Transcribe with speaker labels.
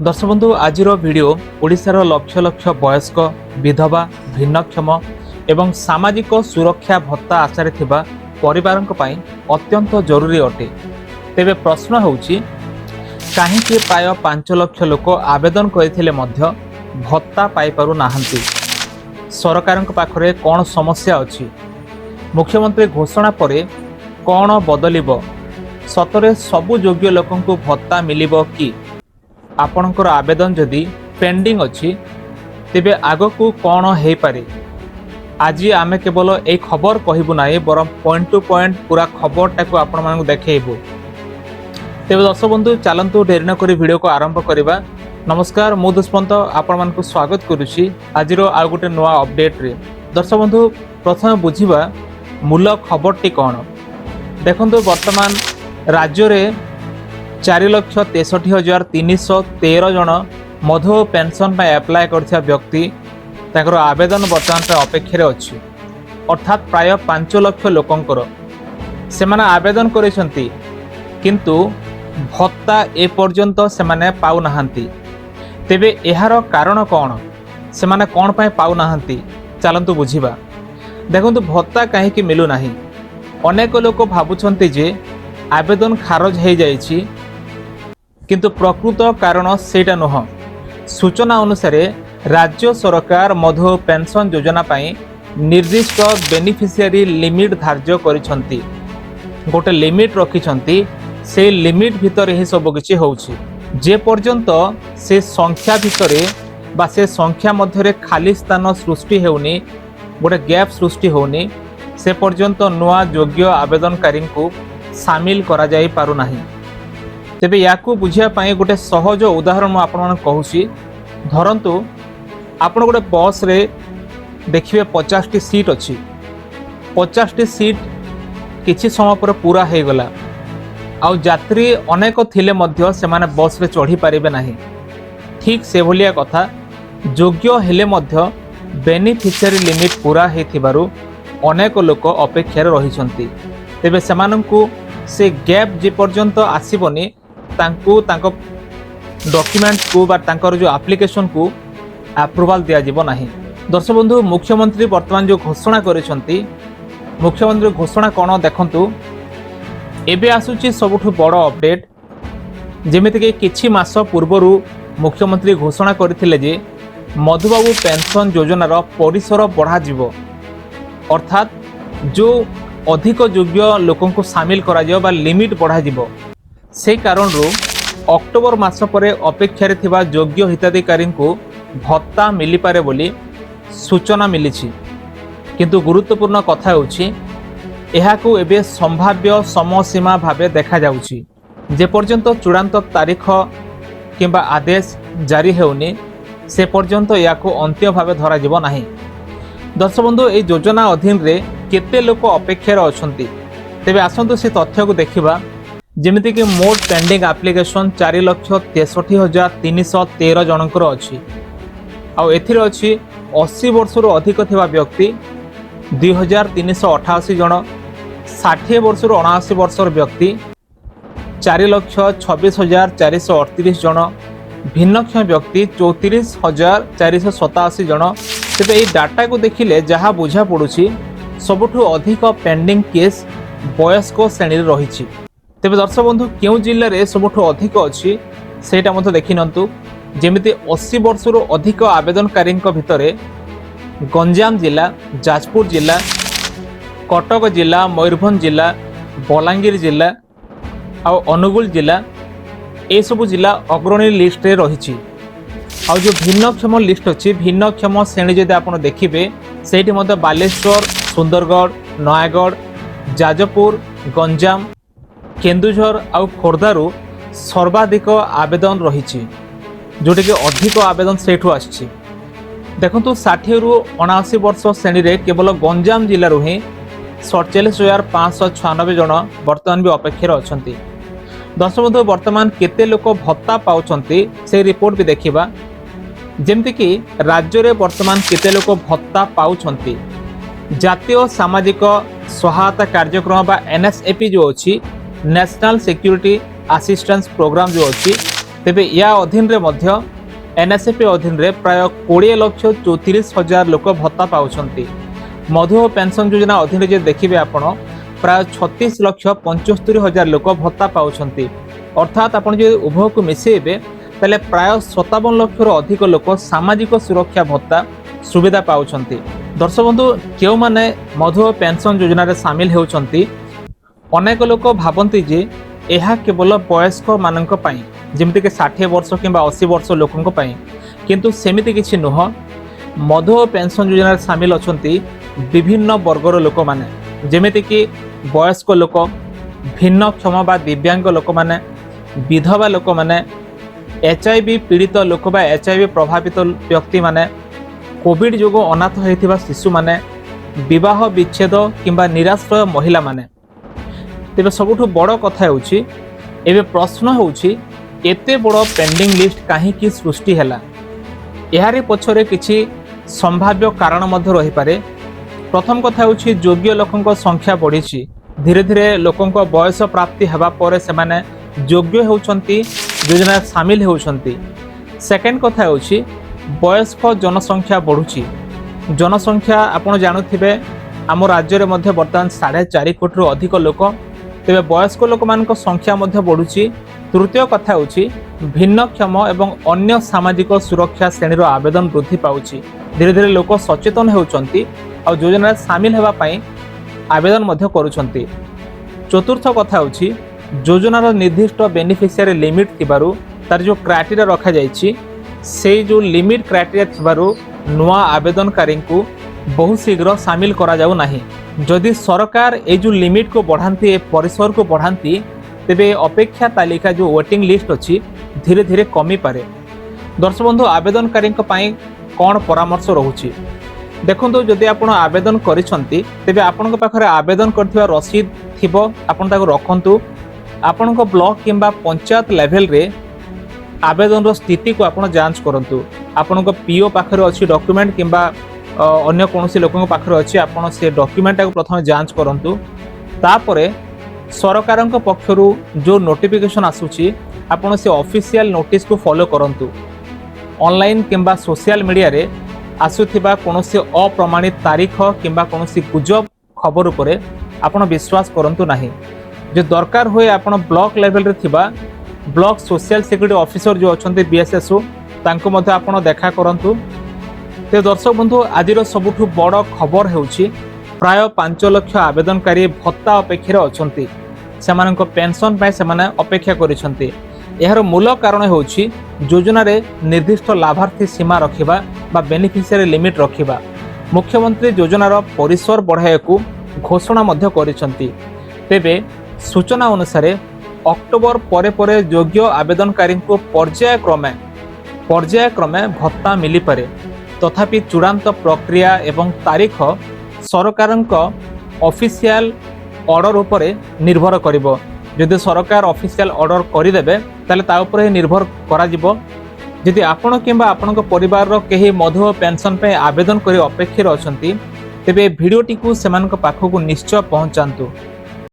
Speaker 1: दर्शक बंधु आज वीडियो ओडिशार लक्ष लक्ष वयस्क विधवा भिन्नक्षम एवं सामाजिक सुरक्षा भत्ता आशारे थिबा परिवारक पई अत्यंत जरूरी अटे। तेबे प्रश्न होउछि काहेकि प्राय 5 लाख लोक आवेदन करथिले मध्य भत्ता पाई पारु नाहंती। सरकारक पाखरे कोन समस्या अछि? मुख्यमंत्री घोषणा परे कोन बदलिबो? सतरे सबु योग्य लोकंकु भत्ता मिलिबो कि? आपणकर आवेदन जदि पेंडिंग अच्छी तेबे आगकू कौन हो पारे? आज आमे केवल ए खबर कहबू ना बरम पॉइंट टू पॉइंट पूरा खबरटा को आपण मानक देखैबू। तेबे दर्शक बंधु चलंतु डेरी न करी वीडियो को आरंभ करबा। नमस्कार मु दुष्मंत आपण मानक स्वागत करूची आज रो आ गोटे नवा अपडेट रे। दर्शक बंधु प्रथम बुझिबा मूल खबरटी कौन देखंतु। वर्तमान राज्य रे 4,63,313 जन मधु पेंशन पर एप्लाय करथिया व्यक्ति ताकर आवेदन वर्तमान अपेक्षा अच्छी। अर्थात प्राय 5 लाख लोकंकर से माने आवेदन करिसंती किंतु भत्ता ए पर्यंत से माने पाउ नाहंती। तेबे एहार कारण कौन? से माने कौन पाए पाउ नाहंती चलंतु बुझिबा। देखंतु भत्ता काहेकि मिलु नाही। अनेक लोक भाबुछंती जे आवेदन खारज हो जाइछि किंतु प्रकृत कारण सेटा नुह। सूचना अनुसार राज्य सरकार मधु पेंशन योजना पाई निर्दिष्ट बेनिफिशियरी लिमिट धार्य करिसंती। गोटे लिमिट रखिसंती से लिमिट भितर ही सब किछि होउछि। जे पर्यंत से संख्या भितर बा से संख्या मध्य खाली स्थान सृष्टि हेउनी, गोटे गैप सृष्टि होउनी, से पर्यंत नुआ योग्य आवेदनकारी को सामिल करा जाई पारु नाही। तेबे याकू बुझिया पाई गोटे सहज उदाहरण मु आपण मन कहूसी। धरंतु आपण गोटे बस रे देखिबे 50 टी सीट अछि। 50 टी सीट किछि समय पर पूरा हे गला आउ यात्री अनेक थिले मध्य से माने बस रे चढ़ी पारिबे नाही। ठीक से भलिया कथा योग्य हेले मध्य बेनिफिशियरी लिमिट पूरा हे थिबारु अनेक लोक अपेक्षा रहिसंती। तेबे सेमानंकु से गैप जे पर्यंत आसीबनी तांकु तांको डॉक्यूमेंट को बा तांकर जो एप्लिकेशन को अप्रूवल दिया जिवो नाही। दर्शक बंधु मुख्यमंत्री वर्तमान जो घोषणा करिसंती, मुख्यमंत्री घोषणा कोन देखंतु। एबे आसुची सबुठु बड़ अपडेट। जेमिति कि किछि मास पूर्वरु मुख्यमंत्री घोषणा करथिले जे मधुबाबू पेंशन योजनार परिसर बढ़ा जिवो। अर्थात जो अधिक योग्य लोकों को सामिल करा जिवो बा लिमिट बढ़ा जिवो। से कारण अक्टोबर मास पर अपेक्षा थिबा योग्य हिताधिकारी को भत्ता मिली पारे बोली सूचना मिली। किंतु गुरुत्वपूर्ण कथा होछि एहाकू एबे संभाव्य समयसीमा भावे देखा जाउछि। जे पर्यंत चूड़ांत तारीख किंबा आदेश जारी हेउनी से पर्यंत याकू अंत्य भावे धरा जिवो नाही। दर्शक बंधु ए योजना अधीन रे केते लोक अपेक्षा अछंती तेबे आसंतु से तथ्य को देखिबा। जेमिति कि मोट पेंडिंग एप्लिकेशन 4,63,313 जनकर अछि। आ एथिर अछि 80 वर्ष रु अधिक थिबा व्यक्ति 2,388 जन, 60 वर्ष रु 79 वर्षर व्यक्ति 4,26,438 जन, भिन्नक्षम व्यक्ति 34,487 जन। तेबे एई डाटा को देखिले जहा बुझा पड़ुछि सबुठु अधिक पेंडिंग केस वयस्क श्रेणी रे रहिछि। तेबे दर्शक बंधु क्यों जिले में सबुठु अधिक अच्छी सेटा मत देखि नंतु। जेमिति 80 वर्ष रु अधिक आवेदनकारी भितर गंजाम जिला, जाजपुर जिला, कटक जिला, मयूरभंज जिला, बलांगीर जिला और अनुगुल जिला ए सबु जिला अग्रणी लिस्ट रे रहिछि। आ जो भिन्नक्षम लिस्ट अच्छी भिन्नक्षम श्रेणी जदि आप देखिए सेठी मध्य बालेश्वर, सुंदरगढ़, नयागढ़, जाजपुर, गंजाम, केन्दुझर आउ खोर्धारू सर्वाधिक आवेदन रही जोटि कि अधिक आवेदन सेठू आछि। देखंतु 60 रु 79 वर्ष श्रेणी रे केवल गंजाम जिलूर ही 47,596 जन वर्तमान भी अपेक्षा अछंती। दर्शक बंधु वर्तमान केते लोक भत्ता पाउछंती से रिपोर्ट भी देखिबा। जेमति कि राज्य रे वर्तमान केते लोक भत्ता पाउछंती। जातीय सामाजिक सहायता कार्यक्रम बा NSAP जो अछि नेशनल सिक्योरिटी असिस्टेंस प्रोग्राम जो अच्छी तेबे या अधीन रे मध्य एनएसएपी अधीन रे प्राय 20,34,000 लोक भत्ता पाउछंती। मधुमेह पेंशन योजना अधीन जे देखिबे आपण प्राय 36,75,000 लोक भत्ता पाउछंती। अर्थात आपण जे उभय को मिसेबे तले प्राय 57 लाख अधिक लोक सामाजिक सुरक्षा भत्ता सुविधा पाउछंती। दर्शक बंधु केउ माने मधुमेह पेंशन योजना रे शामिल हेउछंती अनेक लोक भाबंती जे एहा केवल वयस्क मानक पई जेमति के 60 वर्ष किंबा 80 वर्ष लोकंक पई, किंतु सेमिति किछि नुह। मधुमेह पेंशन योजना रे शामिल अछंती विभिन्न वर्गर लोक माने जेमिति कि वयस्क लोक, भिन्नक्षम बा दिव्यांग लोक माने, विधवा लोक माने, एचआईवी पीड़ित लोक बा एचआईवी प्रभावित व्यक्ति माने, कोविड जोगो अनाथ होइथिबा शिशु माने, विवाह विच्छेद किंबा निराश्रय महिला माने। तेबे सबुठु बड़ कथा होउछि एबे प्रश्न होउछि एते बड़ पेंडिंग लिस्ट काहे की सृष्टि हैला। एहारे पछरे किछि संभाव्य कारण मध्य रहि पारे। प्रथम कथा होउछि योग्य लोकंक संख्या बढ़िछि, धीरे धीरे लोकंक बयस प्राप्ति हेबा परे सेमाने योग्य होउछंती योजना शामिल होउछंती। सेकेंड कथा होउछि वयस्क जनसंख्या बढ़ुछि। जनसंख्या आपण जानुथिबे आम राज्य रे मध्य वर्तमान 4.5 कोटी अधिक लोक, तेबे वयस्क लोक मानक संख्या मध्य बढ़ुछि। तृतीय कथा होउछि भिन्नक्षम एवं अन्य सामाजिक सुरक्षा श्रेणी रो आवेदन वृद्धि पाउछि। धीरे धीरे लोक सचेतन होउछंती और योजना शामिल हेबा पई आवेदन मध्य करूछंती। चतुर्थ कथा होउछि योजनार निर्दिष्ट बेनिफिशियरी लिमिट थिबारु तार जो क्राइटेरिया रखा जाइछि से जो लिमिट क्राइटेरिया थिबारु नुआ आवेदनकारी को बहुत शीघ्र शामिल करा जाउ नाही। जदि सरकार ए जो लिमिट को बढ़ाती, ए परिसर को बढ़ाती, तेबे अपेक्षा तालिका जो वेटिंग लिस्ट अच्छी धीरे धीरे कमी पारे। दर्शक बंधु आवेदनकारी कौन परामर्श रोचे देखो, जदि आप आवेदन करिसंती तेबे आपनक पाखरे आवेदन करथिबा रसीद थिबो, आपन ताको रखंतु। आपनक ब्लॉक किंबा पंचायत लेवल रे आवेदन रो स्थिति को आपण जांच करंतु। आपनक पीओ पाखरे अछि डॉक्यूमेंट किंबा अन्य कोनोसी लोकन पाखरे अछि, आपण से डॉक्यूमेंट को प्रथम जांच करंतु। तापरे सरकारक पक्षरु जो नोटिफिकेशन आसुची आपण से ऑफिशियल नोटिस को फॉलो करंतु। ऑनलाइन किंबा सोशल मीडिया रे आसुथिबा कोनोसी अप्रमाणित तारीख किंबा कोनोसी गुजब खबर उपरे आपण विश्वास करंतु नाही। जो दरकार होए आपण ब्लॉक लेवल रे थिबा ब्लॉक सोशल सिक्युरिटी ऑफिसर जो अछंती बीएसएसओ तांको मध्ये आपण देखा करंतु। ते दर्शक बंधु आजिर सबुठु बड़ खबर हेउची प्राय 5 लाख आवेदनकारी भत्ता अपेक्षा अछंती। सेमानक पेंशन पाए सेमाने अपेक्षा करिसंती। एहार मूल कारण हेउची योजना रे निर्दिष्ट लाभार्थी सीमा रखिबा बा बेनिफिशियरी लिमिट रखिबा। मुख्यमंत्री योजनार परिसर बढ़ाइବାକୁ घोषणा मध्य करिसंती। तेबे सूचना अनुसार अक्टोबर परे परे योग्य आवेदनकारी को पर्याय क्रमे भत्ता मिली पारे। तथापि चूड़ांत प्रक्रिया एवं तारीख सरकारक ऑफिशियल ऑर्डर उपरे निर्भर करिवो। यदि सरकार ऑफिशियल ऑर्डर करिदेबे ताले ता उपरे निर्भर करा जिवो। यदि आपण किंबा आपणक परिवार रो केही मधुमेह पेंशन पे आवेदन करी अपेक्षा अछंती तेबे भिडियोटी को सेमानक पाखकु निश्चय पहुंचांतु।